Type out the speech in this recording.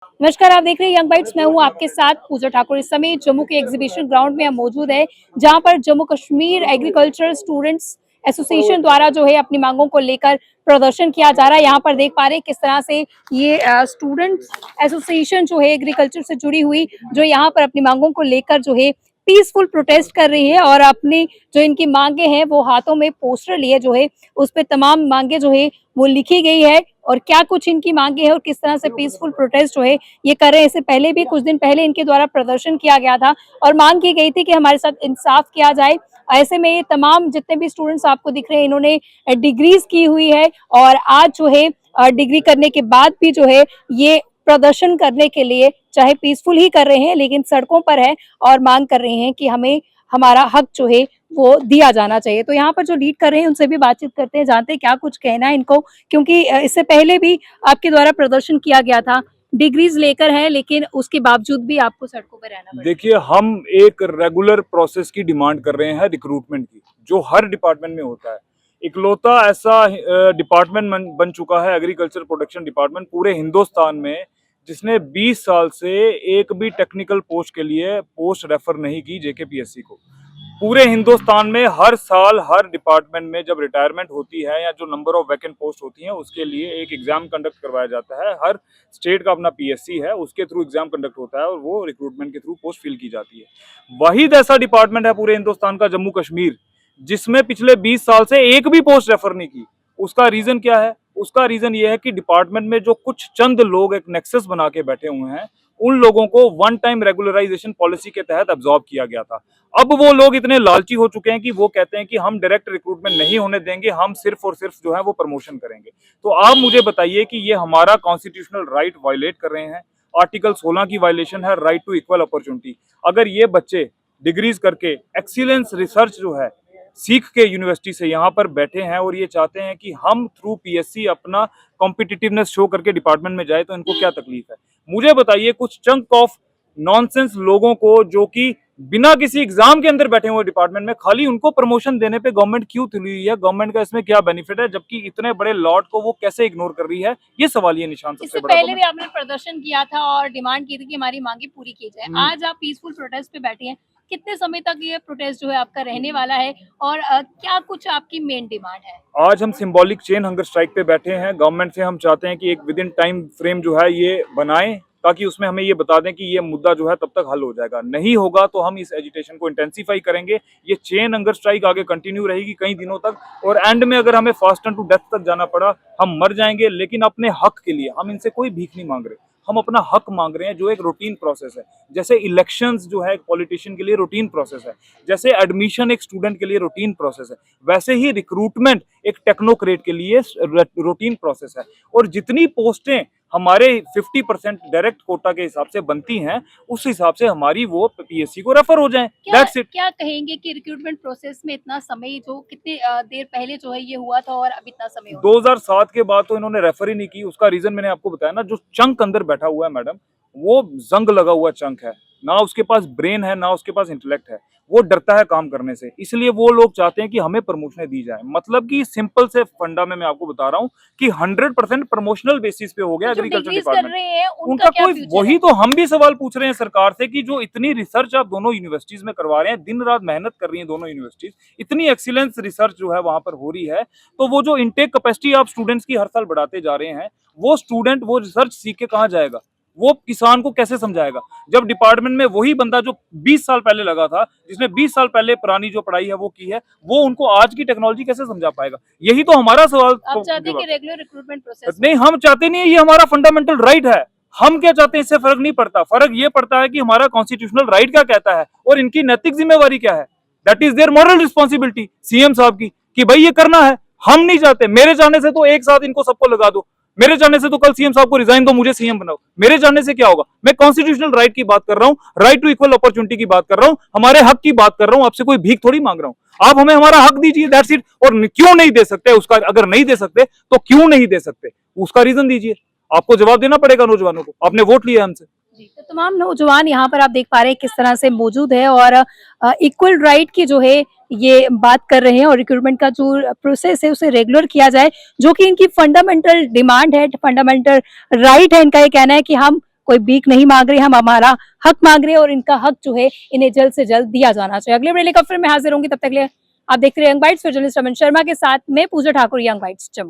नमस्कार, आप देख रहे हैं यंग बाइट्स। मैं हूं आपके साथ पूजा ठाकुर। इस समय जम्मू के एग्जीबिशन ग्राउंड में हम मौजूद है, जहां पर Jammu Kashmir agricultural students association द्वारा जो है अपनी मांगों को लेकर प्रदर्शन किया जा रहा है। यहाँ पर देख पा रहे हैं किस तरह से ये स्टूडेंट्स एसोसिएशन जो है एग्रीकल्चर से जुड़ी हुई, जो यहाँ पर अपनी मांगों को लेकर जो है पीसफुल प्रोटेस्ट कर रही है और अपनी जो इनकी मांगे हैं वो हाथों में पोस्टर लिए जो है उस पे तमाम मांगे जो है वो लिखी गई है और क्या कुछ इनकी मांगे है और किस तरह से पीसफुल प्रोटेस्ट जो है ये कर रहे हैं। इससे पहले भी कुछ दिन पहले इनके द्वारा प्रदर्शन किया गया था और मांग की गई थी कि हमारे साथ इंसाफ किया जाए। ऐसे में ये तमाम जितने भी स्टूडेंट्स आपको दिख रहे हैं इन्होंने डिग्रीज की हुई है और आज जो है डिग्री करने के बाद भी जो है ये प्रदर्शन करने के लिए चाहे पीसफुल ही कर रहे हैं लेकिन सड़कों पर है और मांग कर रहे हैं कि हमें हमारा हक जो है वो दिया जाना चाहिए। तो यहाँ पर जो लीड कर रहे हैं उनसे भी बातचीत करते हैं, जानते हैं क्या कुछ कहना है इनको, क्योंकि इससे पहले भी आपके द्वारा प्रदर्शन किया गया था, डिग्रीज लेकर है लेकिन उसके बावजूद भी आपको सड़कों पर रहना पड़ा। देखिए, हम एक रेगुलर प्रोसेस की डिमांड कर रहे हैं, रिक्रूटमेंट की, जो हर डिपार्टमेंट में होता है। इकलौता ऐसा डिपार्टमेंट बन चुका है, एग्रीकल्चर प्रोडक्शन डिपार्टमेंट पूरे हिंदुस्तान में, जिसने 20 साल से एक भी टेक्निकल पोस्ट के लिए पोस्ट रेफर नहीं की जेकेपीएससी को। पूरे हिंदुस्तान में हर साल हर डिपार्टमेंट में जब रिटायरमेंट होती है या जो नंबर ऑफ वैकेंट पोस्ट होती हैं उसके लिए एक एग्जाम कंडक्ट करवाया जाता है। हर स्टेट का अपना पीएससी है, उसके थ्रू एग्जाम कंडक्ट होता है और वो रिक्रूटमेंट के थ्रू पोस्ट फिल की जाती है। वही ऐसा डिपार्टमेंट है पूरे हिंदुस्तान का, जम्मू कश्मीर, जिसमें पिछले 20 साल से एक भी पोस्ट रेफर नहीं की। उसका रीजन क्या है? उसका रीजन ये है कि डिपार्टमेंट में जो कुछ चंद लोग एक नेक्सस बना के बैठे हुए हैं, उन लोगों को वन टाइम रेगुलराइजेशन पॉलिसी के तहत अब्सॉर्ब किया गया था। अब वो लोग इतने लालची हो चुके हैं कि वो कहते हैं कि हम डायरेक्ट रिक्रूटमेंट नहीं होने देंगे, हम सिर्फ और सिर्फ जो है वो प्रमोशन करेंगे। तो आप मुझे बताइए कि ये हमारा कॉन्स्टिट्यूशनल राइट वायलेट कर रहे हैं। आर्टिकल 16 की वायलेशन है, राइट टू इक्वल अपॉर्चुनिटी। अगर ये बच्चे डिग्रीज करके एक्सीलेंस रिसर्च जो है सीख के यूनिवर्सिटी से यहाँ पर बैठे हैं और ये चाहते हैं कि हम थ्रू पीएससी अपना कॉम्पिटिटिवनेस शो करके डिपार्टमेंट में जाए, तो इनको क्या तकलीफ है? मुझे बताइए, कुछ चंक ऑफ नॉनसेंस लोगों को जो कि बिना किसी एग्जाम के अंदर बैठे हुए डिपार्टमेंट में, खाली उनको प्रमोशन देने पे गवर्नमेंट क्यों तुली हुई है? गवर्नमेंट का इसमें क्या बेनिफिट है, जबकि इतने बड़े लॉट को वो कैसे इग्नोर कर रही है? ये सवालिया निशान सबसे इससे बड़ा पहले भी आपने प्रदर्शन किया था और डिमांड की थी कि हमारी मांगे पूरी की जाए। आज आप पीसफुल प्रोटेस्ट पे बैठे हैं, कितने समय तक ये प्रोटेस्ट जो है आपका रहने वाला है और क्या कुछ आपकी मेन डिमांड है? आज हम सिंबॉलिक चेन हंगर स्ट्राइक पे बैठे हैं। गवर्नमेंट से हम चाहते हैं कि एक विद इन टाइम फ्रेम जो है ये बनाएं, ताकि उसमें हमें ये बता दें कि ये मुद्दा जो है तब तक हल हो जाएगा। नहीं होगा तो हम इस एजिटेशन को इंटेंसिफाई करेंगे। ये चेन हंगर स्ट्राइक आगे कंटिन्यू रहेगी कई दिनों तक और एंड में अगर हमें फास्ट एंड टू डेथ तक जाना पड़ा, हम मर जाएंगे, लेकिन अपने हक के लिए। हम इनसे कोई भीख नहीं मांग रहे, हम अपना हक मांग रहे हैं, जो एक रूटीन प्रोसेस है। जैसे इलेक्शंस जो है एक पॉलिटिशियन के लिए रूटीन प्रोसेस है, जैसे एडमिशन एक स्टूडेंट के लिए रूटीन प्रोसेस है, वैसे ही रिक्रूटमेंट एक टेक्नोक्रेट के लिए रूटीन प्रोसेस है। और जितनी पोस्टें हमारे 50% डायरेक्ट कोटा के हिसाब से बनती हैं, उस हिसाब से हमारी वो पीएससी को रेफर हो जाए। That's it. क्या कहेंगे कि रिक्रूटमेंट प्रोसेस में इतना समय जो कितने देर पहले जो है ये हुआ था और अब इतना समय हो 2007 के बाद तो इन्होंने रेफर ही नहीं की। उसका रीजन मैंने आपको बताया ना, जो चंक अंदर बैठा हुआ है मैडम, वो जंग लगा हुआ चंक है। ना उसके पास ब्रेन है, ना उसके पास इंटेलेक्ट है, वो डरता है काम करने से। इसलिए वो लोग चाहते हैं कि हमें प्रमोशनें दी जाए। मतलब कि सिंपल से फंडा में मैं आपको बता रहा हूँ कि 100% प्रमोशनल बेसिस पे हो गया जो एग्रीकल्चर डिग्रीज कर डिपार्टमेंट। रहे हैं उनका क्या कोई, फ्यूचर वही है? तो हम भी सवाल पूछ रहे हैं सरकार से कि जो इतनी रिसर्च आप दोनों यूनिवर्सिटीज में करवा रहे हैं, दिन रात मेहनत कर रही हैं दोनों यूनिवर्सिटीज, इतनी एक्सीलेंस रिसर्च जो है वहां पर हो रही है, तो वो जो इनटेक कैपेसिटी आप स्टूडेंट्स की हर साल बढ़ाते जा रहे हैं, वो स्टूडेंट वो रिसर्च सीख के कहाँ जाएगा? वो किसान को कैसे समझाएगा? जब डिपार्टमेंट में वही बंदा जो 20 साल पहले लगा था, जिसने 20 साल पहले पुरानी जो पढ़ाई है वो की है, वो उनको आज की टेक्नोलॉजी कैसे समझा पाएगा? यही तो हमारा सवाल। आप चाहते हैं कि रेगुलर रिक्रूटमेंट प्रोसेस नहीं, हम चाहते नहीं है, ये हमारा फंडामेंटल राइट है। हम क्या चाहते हैं इससे फर्क नहीं पड़ता। फर्क ये पड़ता है कि हमारा कॉन्स्टिट्यूशनल राइट क्या कहता है और इनकी नैतिक जिम्मेवारी क्या है। That is their moral responsibility CM साहब की, कि भाई ये करना है। हम नहीं चाहते। मेरे जाने से तो एक साथ इनको सबको लगा दो, मेरे जाने से तो कल सीएम साहब को रिजाइन दो, मुझे सीएम बनाओ। मेरे जाने से क्या होगा? मैं कॉन्स्टिट्यूशनल राइट की बात कर रहा हूँ, राइट टू इक्वल अपॉर्चुनिटी की बात कर रहा हूँ, हमारे हक की बात कर रहा हूँ। आपसे कोई भीख थोड़ी मांग रहा हूँ। आप हमें हमारा हक दीजिए, दैट्स इट। और क्यों नहीं दे सकते उसका, अगर नहीं दे सकते तो क्यों नहीं दे सकते उसका रीजन दीजिए। आपको जवाब देना पड़ेगा नौजवानों को, आपने वोट लिया हमसे। जी, तो तमाम नौजवान यहाँ पर आप देख पा रहे हैं किस तरह से मौजूद है और इक्वल राइट की जो है ये बात कर रहे हैं और रिक्रूटमेंट का जो प्रोसेस है उसे रेगुलर किया जाए, जो कि इनकी फंडामेंटल डिमांड है, फंडामेंटल राइट है। इनका ये कहना है कि हम कोई भीख नहीं मांग रहे, हम हमारा हक मांग रहे हैं और इनका हक जो है इन्हें जल्द से जल्द दिया जाना चाहिए। अगले वीडियो लेकर फिर मैं हाजिर होंगी, तब तक के लिए आप देखते रहिए यंग बाइट्स। जर्नलिस्ट अमन शर्मा के साथ मैं पूजा ठाकुर, यंग बाइट्स जम्मू।